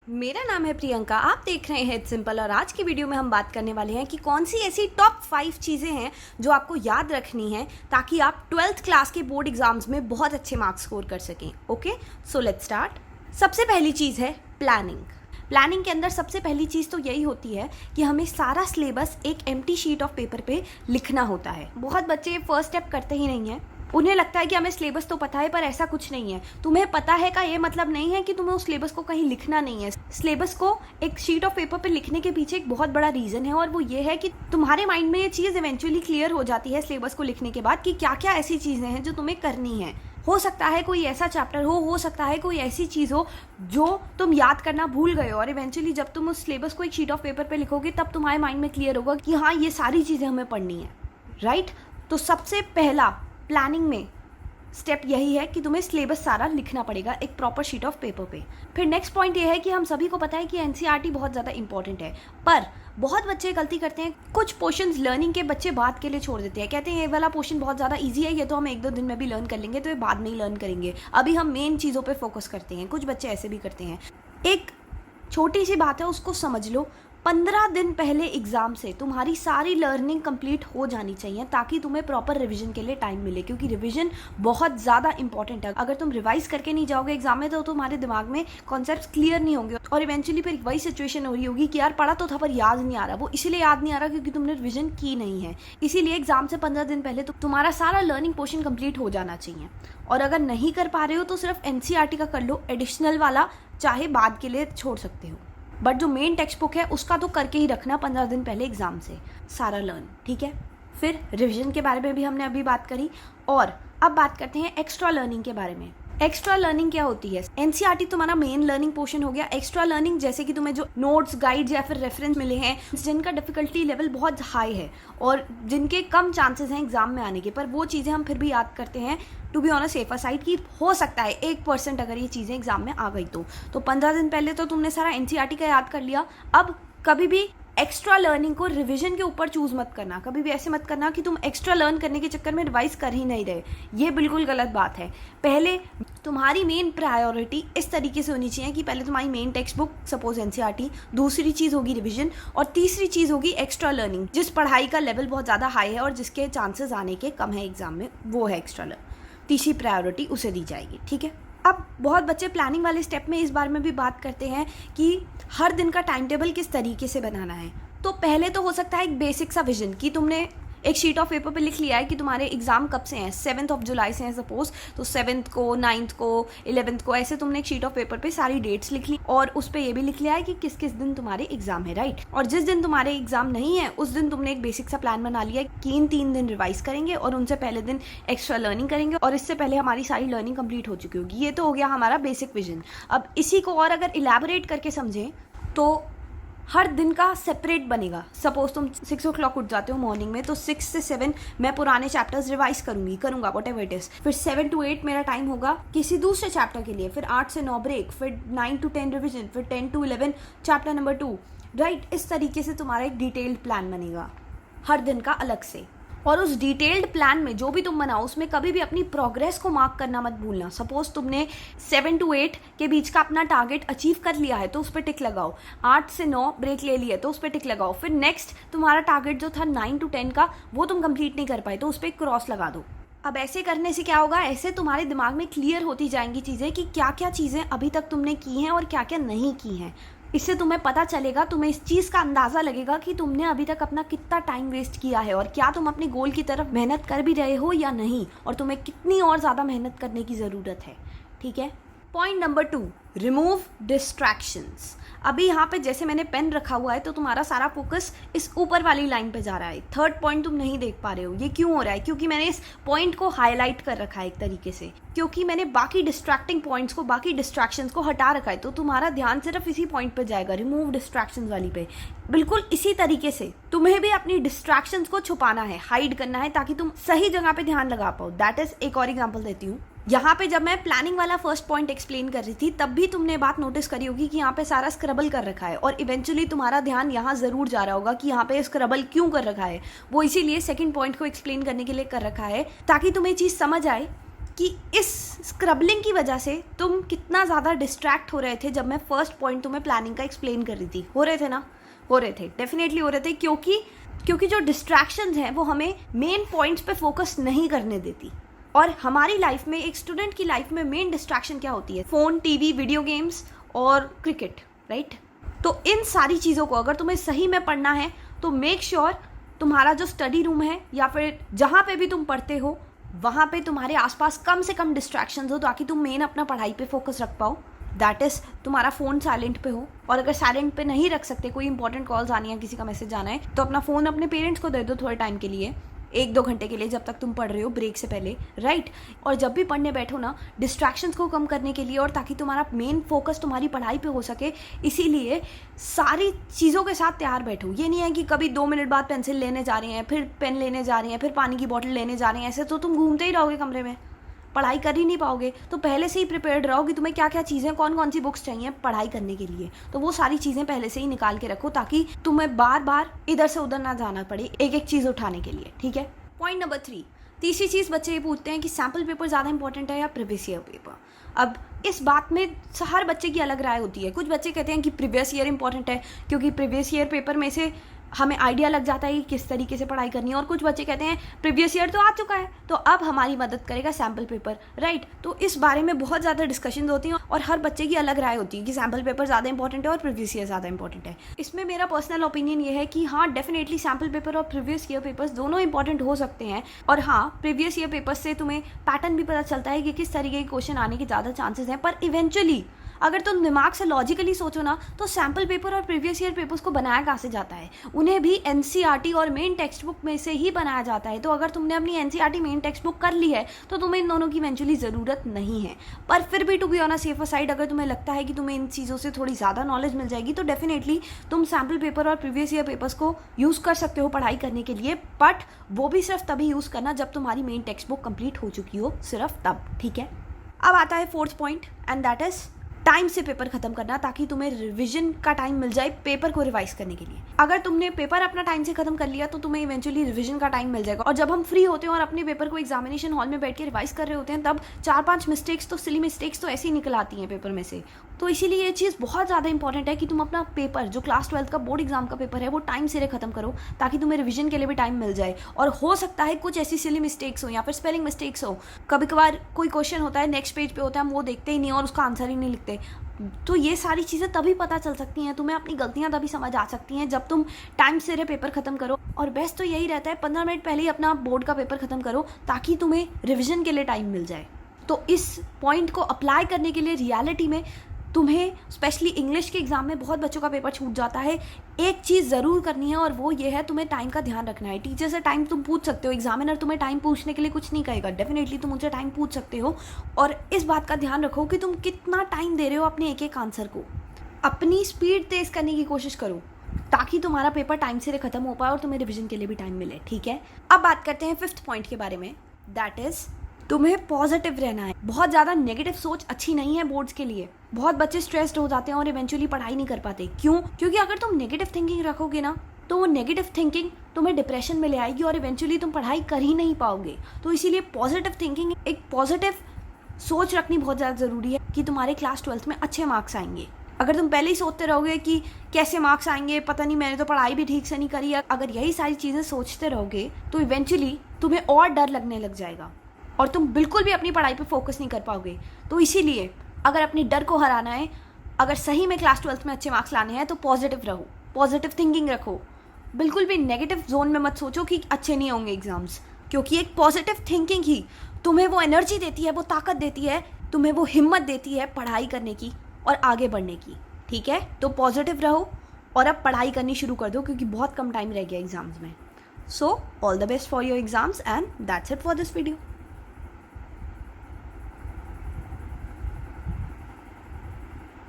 मेरा नाम है प्रियंका, आप देख रहे हैं इट्स सिंपल। और आज की वीडियो में हम बात करने वाले हैं कि कौन सी ऐसी टॉप 5 चीज़ें हैं जो आपको याद रखनी है ताकि आप 12th क्लास के बोर्ड एग्जाम्स में बहुत अच्छे मार्क्स स्कोर कर सकें। Okay, so let's start. सबसे पहली चीज़ है प्लानिंग। प्लानिंग के अंदर सबसे पहली चीज़ तो यही होती है कि हमें सारा सिलेबस एक एम्प्टी शीट ऑफ पेपर पे लिखना होता है। बहुत बच्चे फर्स्ट स्टेप करते ही नहीं हैं। उन्हें लगता है कि हमें सिलेबस तो पता है, पर ऐसा कुछ नहीं है। तुम्हें पता है का ये मतलब नहीं है कि तुम्हें उस सिलेबस को कहीं लिखना नहीं है। सिलेबस को एक शीट ऑफ पेपर पे लिखने के पीछे एक बहुत बड़ा रीज़न है, और वो ये है कि तुम्हारे माइंड में ये चीज़ इवेंचुअली क्लियर हो जाती है सिलेबस को लिखने के बाद कि क्या क्या ऐसी चीज़ें हैं जो तुम्हें करनी है। हो सकता है कोई ऐसा चैप्टर हो सकता है कोई ऐसी चीज़ हो जो तुम याद करना भूल गए हो, और इवेंचुअली जब तुम उस सिलेबस को एक शीट ऑफ पेपर पे लिखोगे तब तुम्हारे माइंड में क्लियर होगा कि हाँ, ये सारी चीज़ें हमें पढ़नी है। राइट? तो सबसे पहला प्लानिंग में स्टेप यही है कि तुम्हें सिलेबस सारा लिखना पड़ेगा एक प्रॉपर शीट ऑफ पेपर पे। फिर नेक्स्ट पॉइंट ये है कि हम सभी को पता है कि एनसीईआरटी बहुत ज़्यादा इंपॉर्टेंट है, पर बहुत बच्चे गलती करते हैं। कुछ पोर्शंस लर्निंग के बच्चे बाद के लिए छोड़ देते हैं। कहते हैं ये वाला पोर्शन बहुत ज़्यादा इजी है, ये तो हम 1-2 दिन में भी लर्न कर लेंगे, तो ये बाद में ही लर्न करेंगे, अभी हम मेन चीज़ों पर फोकस करते हैं। कुछ बच्चे ऐसे भी करते हैं। एक छोटी सी बात है, उसको समझ लो। 15 दिन पहले एग्ज़ाम से तुम्हारी सारी लर्निंग कंप्लीट हो जानी चाहिए ताकि तुम्हें प्रॉपर रिवीजन के लिए टाइम मिले, क्योंकि रिवीजन बहुत ज़्यादा इंपॉर्टेंट है। अगर तुम रिवाइज करके नहीं जाओगे एग्जाम में तो तुम्हारे दिमाग में कॉन्सेप्ट्स क्लियर नहीं होंगे, और इवेंचुअली फिर वही सिचुएशन हो रही होगी कि यार पढ़ा तो था पर याद नहीं आ रहा। वो इसीलिए याद नहीं आ रहा क्योंकि तुमने रिविजन की नहीं है। इसीलिए एग्जाम से 15 दिन पहले तो तुम्हारा सारा लर्निंग पोर्शन कंप्लीट हो जाना चाहिए। और अगर नहीं कर पा रहे हो तो सिर्फ एनसीईआरटी का कर लो, एडिशनल वाला चाहे बाद के लिए छोड़ सकते हो, बट जो मेन टेक्स्ट बुक है उसका तो करके ही रखना 15 दिन पहले एग्जाम से सारा लर्न। ठीक है? फिर रिवीजन के बारे में भी हमने अभी बात करी, और अब बात करते हैं एक्स्ट्रा लर्निंग के बारे में। एक्स्ट्रा लर्निंग क्या होती है? एनसीईआरटी तुम्हारा मेन लर्निंग पोर्शन हो गया। एक्स्ट्रा लर्निंग जैसे कि तुम्हें जो नोट्स, गाइड्स या फिर रेफरेंस मिले हैं जिनका डिफिकल्टी लेवल बहुत हाई है और जिनके कम चांसेस हैं एग्जाम में आने के, पर वो चीज़ें हम फिर भी याद करते हैं to be on a safer side कि हो सकता है 1% अगर ये चीज़ें एग्जाम में आ गई तो 15 दिन पहले तो तुमने सारा एनसीईआरटी का याद कर लिया। अब कभी भी एक्स्ट्रा लर्निंग को रिवीजन के ऊपर चूज मत करना। कभी भी ऐसे मत करना कि तुम एक्स्ट्रा लर्न करने के चक्कर में रिवाइज कर ही नहीं रहे। ये बिल्कुल गलत बात है। पहले तुम्हारी मेन प्रायोरिटी इस तरीके से होनी चाहिए कि पहले तुम्हारी main text book, suppose NCERT, दूसरी चीज़ होगी रिवीजन, और तीसरी चीज़ होगी एक्स्ट्रा लर्निंग। जिस पढ़ाई का लेवल बहुत ज़्यादा हाई है और जिसके चांसेस आने के कम है एग्जाम में, वो है एक्स्ट्रा लर्न। तीसरी प्रायोरिटी उसे दी जाएगी। ठीक है? अब बहुत बच्चे प्लानिंग वाले स्टेप में इस बारे में भी बात करते हैं कि हर दिन का टाइम टेबल किस तरीके से बनाना है। तो पहले तो हो सकता है एक बेसिक सा विजन कि तुमने एक शीट ऑफ पेपर पे लिख लिया है कि तुम्हारे एग्जाम कब से हैं। 7 जुलाई से हैं सपोज, तो 7 को, 9 को, 11 को, ऐसे तुमने एक शीट ऑफ पेपर पे सारी डेट्स लिख ली, और उस पर यह भी लिख लिया है कि किस किस दिन तुम्हारे एग्जाम है। राइट? और जिस दिन तुम्हारे एग्जाम नहीं है उस दिन तुमने एक बेसिक सा प्लान बना लिया कि इन 3 दिन रिवाइज करेंगे और उनसे पहले दिन एक्स्ट्रा लर्निंग करेंगे, और इससे पहले हमारी सारी लर्निंग कंप्लीट हो चुकी होगी। ये तो हो गया हमारा बेसिक विजन। अब इसी को और अगर इलेबोरेट करके समझें तो हर दिन का सेपरेट बनेगा। सपोज तुम 6 o'clock उठ जाते हो मॉर्निंग में, तो 6 से 7 मैं पुराने चैप्टर्स रिवाइज करूंगा व्हाटएवर इट इज। फिर 7 to 8 मेरा टाइम होगा किसी दूसरे चैप्टर के लिए, फिर 8 से 9 ब्रेक, फिर 9 to 10 रिविजन, फिर 10 to 11 चैप्टर नंबर 2। राइट? इस तरीके से तुम्हारा एक डिटेल्ड प्लान बनेगा हर दिन का अलग से। और उस डिटेल्ड प्लान में जो भी तुम बनाओ उसमें कभी भी अपनी प्रोग्रेस को मार्क करना मत भूलना। सपोज तुमने 7 to 8 के बीच का अपना टारगेट अचीव कर लिया है तो उस पर टिक लगाओ। 8 से 9 ब्रेक ले लिया तो उस पर टिक लगाओ। फिर नेक्स्ट तुम्हारा टारगेट जो था 9 to 10 का, वो तुम कंप्लीट नहीं कर पाए तो उस पर क्रॉस लगा दो। अब ऐसे करने से क्या होगा? ऐसे तुम्हारे दिमाग में क्लियर होती जाएंगी चीज़ें कि क्या क्या चीज़ें अभी तक तुमने की हैं और क्या क्या नहीं की हैं। इससे तुम्हें पता चलेगा, तुम्हें इस चीज़ का अंदाज़ा लगेगा कि तुमने अभी तक अपना कितना टाइम वेस्ट किया है, और क्या तुम अपने गोल की तरफ मेहनत कर भी रहे हो या नहीं, और तुम्हें कितनी और ज़्यादा मेहनत करने की ज़रूरत है। ठीक है? Point number 2, remove distractions. अभी यहाँ पे जैसे मैंने पेन रखा हुआ है तो तुम्हारा सारा फोकस इस ऊपर वाली लाइन पे जा रहा है। थर्ड पॉइंट तुम नहीं देख पा रहे हो। ये क्यों हो रहा है? क्योंकि मैंने इस पॉइंट को हाईलाइट कर रखा है एक तरीके से, क्योंकि मैंने बाकी डिस्ट्रैक्टिंग पॉइंट्स को, बाकी डिस्ट्रैक्शंस को हटा रखा है, तो तुम्हारा ध्यान सिर्फ इसी पॉइंट पे जाएगा, रिमूव डिस्ट्रैक्शंस वाली पे। बिल्कुल इसी तरीके से तुम्हें भी अपनी डिस्ट्रैक्शंस को छुपाना है, हाइड करना है, ताकि तुम सही जगह पे ध्यान लगा पाओ। दैट इज, एक और एग्जाम्पल देती हूँ। यहाँ पे जब मैं प्लानिंग वाला फर्स्ट पॉइंट एक्सप्लेन कर रही थी तब भी तुमने बात नोटिस करी होगी कि यहाँ पे सारा स्क्रबल कर रखा है, और इवेंचुअली तुम्हारा ध्यान यहाँ ज़रूर जा रहा होगा कि यहाँ पे स्क्रबल क्यों कर रखा है। वो इसीलिए सेकंड पॉइंट को एक्सप्लेन करने के लिए कर रखा है ताकि तुम्हें चीज़ समझ आए कि इस स्क्रबलिंग की वजह से तुम कितना ज़्यादा डिस्ट्रैक्ट हो रहे थे जब मैं फर्स्ट पॉइंट तुम्हें प्लानिंग का एक्सप्लेन कर रही थी। हो रहे थे ना? हो रहे थे, डेफिनेटली हो रहे थे, क्योंकि जो डिस्ट्रैक्शंस हैं वो हमें मेन पॉइंट्स पे फोकस नहीं करने देती। और हमारी लाइफ में, एक स्टूडेंट की लाइफ में मेन डिस्ट्रैक्शन क्या होती है? फ़ोन, टीवी, वीडियो गेम्स और क्रिकेट, राइट? तो इन सारी चीज़ों को अगर तुम्हें सही में पढ़ना है तो मेक श्योर तुम्हारा जो स्टडी रूम है या फिर जहाँ पे भी तुम पढ़ते हो वहाँ पे तुम्हारे आसपास कम से कम डिस्ट्रैक्शंस हो, ताकि तुम मेन अपना पढ़ाई पे फोकस रख पाओ। दैट इज़ तुम्हारा फ़ोन साइलेंट पे हो, और अगर साइलेंट पे नहीं रख सकते, कोई इंपॉर्टेंट कॉल्स आनी है, किसी का मैसेज आना है, तो अपना फ़ोन अपने पेरेंट्स को दे दो थोड़े टाइम के लिए, 1-2 घंटे के लिए, जब तक तुम पढ़ रहे हो ब्रेक से पहले, राइट? और जब भी पढ़ने बैठो ना, डिस्ट्रैक्शंस को कम करने के लिए और ताकि तुम्हारा मेन फोकस तुम्हारी पढ़ाई पे हो सके, इसीलिए सारी चीज़ों के साथ तैयार बैठो। ये नहीं है कि कभी 2 मिनट बाद पेंसिल लेने जा रही हैं, फिर पेन लेने जा रही हैं, फिर पानी की बॉटल लेने जा रही हैं, ऐसे तो तुम घूमते ही रहोगे कमरे में, पढ़ाई कर ही नहीं पाओगे। तो पहले से ही प्रिपेयर्ड रहो कि तुम्हें क्या क्या चीज़ें, कौन कौन सी बुक्स चाहिए पढ़ाई करने के लिए, तो वो सारी चीज़ें पहले से ही निकाल के रखो, ताकि तुम्हें बार बार इधर से उधर ना जाना पड़े एक एक चीज़ उठाने के लिए, ठीक है? पॉइंट नंबर 3, तीसरी चीज़ बच्चे ये पूछते हैं कि सैम्पल पेपर ज़्यादा इंपॉर्टेंट है या प्रीवियस ईयर पेपर। अब इस बात में हर बच्चे की अलग राय होती है। कुछ बच्चे कहते हैं कि प्रीवियस ईयर इंपॉर्टेंट है, क्योंकि प्रीवियस ईयर पेपर में से हमें आइडिया लग जाता है कि किस तरीके से पढ़ाई करनी है, और कुछ बच्चे कहते हैं प्रीवियस ईयर तो आ चुका है, तो अब हमारी मदद करेगा सैम्पल पेपर, राइट? तो इस बारे में बहुत ज़्यादा डिस्कशन होती हैं और हर बच्चे की अलग राय होती है कि सैम्पल पेपर ज़्यादा इंपॉर्टेंट है और प्रीवियस ईयर ज़्यादा इंपॉर्टेंट है। इसमें मेरा पर्सनल ओपिनियन ये है कि हाँ, डेफिनेटली सैम्पल पेपर और प्रीवियस ईयर पेपर्स दोनों इंपॉर्टेंट हो सकते हैं, और हाँ, प्रीवियस ईयर पेपर से तुम्हें पैटर्न भी पता चलता है कि किस तरीके के क्वेश्चन आने के ज़्यादा चांसेस हैं। पर इवेंचुअली अगर तुम दिमाग से लॉजिकली सोचो ना, तो सैम्पल पेपर और प्रीवियस ईयर पेपर्स को बनाया कहाँ से जाता है? उन्हें भी एनसीईआरटी और मेन टेक्स्ट बुक में से ही बनाया जाता है। तो अगर तुमने अपनी एनसीईआरटी मेन टेक्स्ट बुक कर ली है तो तुम्हें इन दोनों की इवेंचुअली ज़रूरत नहीं है। पर फिर भी to be on a safer side, अगर तुम्हें लगता है कि तुम्हें इन चीज़ों से थोड़ी ज़्यादा नॉलेज मिल जाएगी, तो डेफिनेटली तुम सैम्पल पेपर और प्रीवियस ईयर पेपर्स को यूज़ कर सकते हो पढ़ाई करने के लिए, बट वो भी सिर्फ तभी यूज़ करना जब तुम्हारी मेन टेक्स्ट बुक कंप्लीट हो चुकी हो, सिर्फ तब, ठीक है? अब आता है 4th point, and that is time से पेपर खत्म करना, ताकि तुम्हें रिवीजन का टाइम मिल जाए पेपर को रिवाइज करने के लिए। अगर तुमने पेपर अपना टाइम से खत्म कर लिया तो तुम्हें इवेंचुअली रिवीजन का टाइम मिल जाएगा, और जब हम फ्री होते हैं और अपने पेपर को एग्जामिनेशन हॉल में बैठ के रिवाइज कर रहे होते हैं, तब 4-5 मिस्टेक्स तो, सिली मिस्टेक्स तो ऐसी निकल आती हैं पेपर में से। तो इसीलिए ये चीज़ बहुत ज़्यादा इंपॉर्टेंट है कि तुम अपना पेपर, जो क्लास 12 का बोर्ड एग्जाम का पेपर है, वो टाइम से खत्म करो, ताकि तुम्हें रिवीजन के लिए भी टाइम मिल जाए। और हो सकता है कुछ ऐसी सिली मिस्टेक्स हो या फिर स्पेलिंग मिस्टेक्स हो, कभी कभार कोई क्वेश्चन होता है नेक्स्ट पेज पे होता है, हम वो देखते ही नहीं और उसका आंसर ही नहीं लिखते, तो ये सारी चीज़ें तभी पता चल सकती हैं, तुम्हें अपनी गलतियां तभी समझ आ सकती हैं जब तुम टाइम से पेपर खत्म करो। और बेस्ट तो यही रहता है 15 मिनट पहले ही अपना बोर्ड का पेपर खत्म करो, ताकि तुम्हें रिवीजन के लिए टाइम मिल जाए। तो इस पॉइंट को अप्लाई करने के लिए रियलिटी में तुम्हें, स्पेशली इंग्लिश के एग्जाम में बहुत बच्चों का पेपर छूट जाता है, एक चीज़ ज़रूर करनी है, और वो ये है तुम्हें टाइम का ध्यान रखना है। टीचर से टाइम तुम पूछ सकते हो, एग्जामिनर तुम्हें टाइम पूछने के लिए कुछ नहीं कहेगा, डेफिनेटली तुम उनसे टाइम पूछ सकते हो। और इस बात का ध्यान रखो कि तुम कितना टाइम दे रहे हो अपने एक एक आंसर को। अपनी स्पीड तेज़ करने की कोशिश करो, ताकि तुम्हारा पेपर टाइम से खत्म हो पाए और तुम्हें रिविजन के लिए भी टाइम मिले, ठीक है? अब बात करते हैं 5th पॉइंट के बारे में, दैट इज़ तुम्हें पॉजिटिव रहना है। बहुत ज़्यादा नेगेटिव सोच अच्छी नहीं है बोर्ड्स के लिए। बहुत बच्चे स्ट्रेस्ड हो जाते हैं और इवेंचुअली पढ़ाई नहीं कर पाते। क्यों? क्योंकि अगर तुम नेगेटिव थिंकिंग रखोगे ना, तो वो नेगेटिव थिंकिंग तुम्हें डिप्रेशन में ले आएगी और इवेंचुअली तुम पढ़ाई कर ही नहीं पाओगे। तो इसीलिए पॉजिटिव थिंकिंग, एक पॉजिटिव सोच रखनी बहुत ज़्यादा ज़रूरी है कि तुम्हारे क्लास 12th में अच्छे मार्क्स आएंगे। अगर तुम पहले ही सोचते रहोगे कि कैसे मार्क्स आएंगे, पता नहीं, मैंने तो पढ़ाई भी ठीक से नहीं करी, अगर यही सारी चीज़ें सोचते रहोगे तो इवेंचुअली तुम्हें और डर लगने लग जाएगा और तुम बिल्कुल भी अपनी पढ़ाई पे फोकस नहीं कर पाओगे। तो इसीलिए अगर अपनी डर को हराना है, अगर सही में क्लास 12th में अच्छे मार्क्स लाने हैं, तो पॉजिटिव रहो, पॉजिटिव थिंकिंग रखो। बिल्कुल भी नेगेटिव जोन में मत सोचो कि अच्छे नहीं होंगे एग्जाम्स, क्योंकि एक पॉजिटिव थिंकिंग ही तुम्हें वो एनर्जी देती है, वो ताकत देती है, तुम्हें वो हिम्मत देती है पढ़ाई करने की और आगे बढ़ने की, ठीक है? तो पॉजिटिव रहो और अब पढ़ाई करनी शुरू कर दो, क्योंकि बहुत कम टाइम रह गया एग्जाम्स में। So all the best for your exams, and that's it for this video.